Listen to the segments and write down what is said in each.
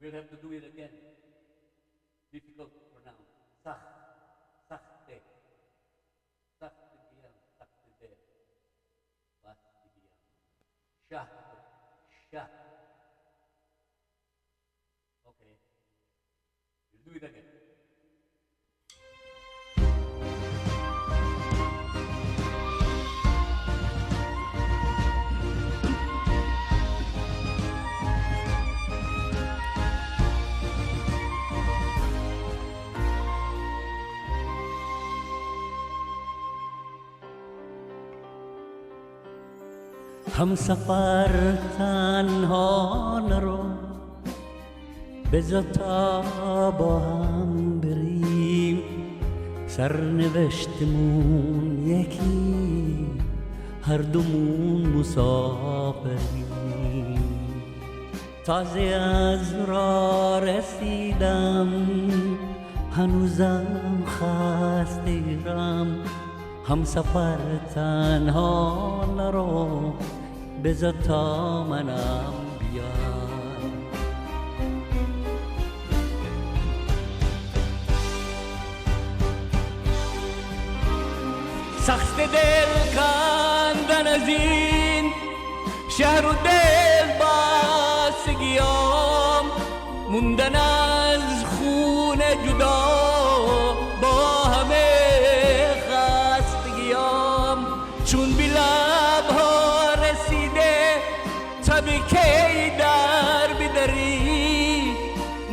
We'll have to do it again. Difficult to pronounce. Sakh, sakhte, sakhtigiyam, sakhtide, bastigiyam. Shah, shah. Okay. We'll do it again. هم سفر تنها نرو بذار تا با هم بریم سرنوشتمون یکی هر دومون مسافریم تازه از راه رسیدم هنوزم خسته‌ام هم سفر تنها نرو بذار تا منم بیام سخت دل کندن از این شهر و دل بستگیام موندن از خون جدا با همه خستگیام چون بی لبها رسیده تبی کی در بدری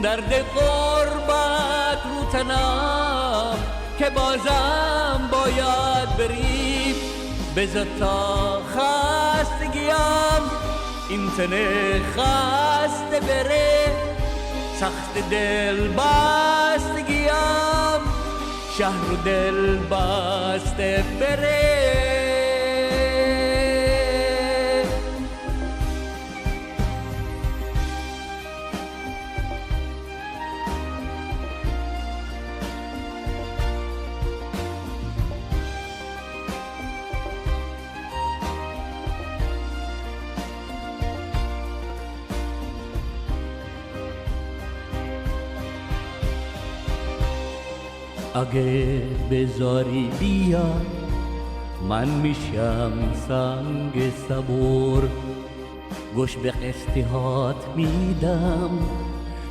درد غربت رو تنم که بازم باید بریم بذار تا خستگیم این تنه خسته بره سخت دل بستگیم شهر و دل بسته بره اگه بذاری بیا من میشم سنگ صبور گوش به قصه‌هات میدم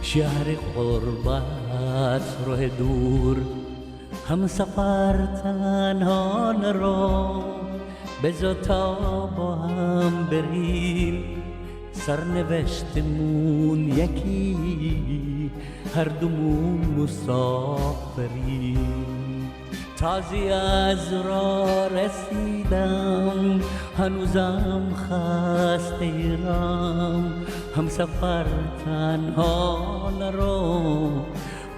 شهر غربت راه دور هم سفر تنها نرو بذار تا با هم بریم سرنوشتمون یکی هر دومون مسافریم تازه از راه رسیدم هنوزم خسته‌ام هم سفر تنها نرو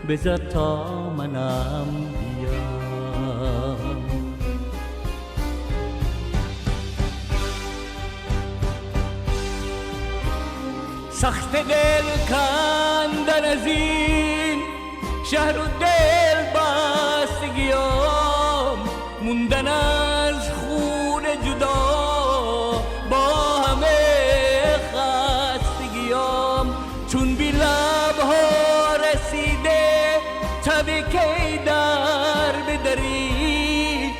بذار تا منم بیام سخت دل کندن از این شهر و دل بستگیام موندن از خون جدا با همه خستگیام چون بی لبها رسیده تبی کی در بدری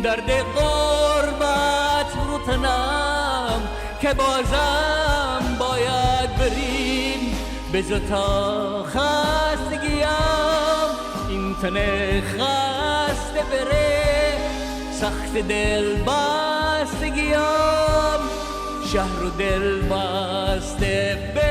درد غربت رو تنم که بازم باید بریم بذار تا خستگیم این تنه خسته بره سخت دل بستگیم شهر و دل بسته بره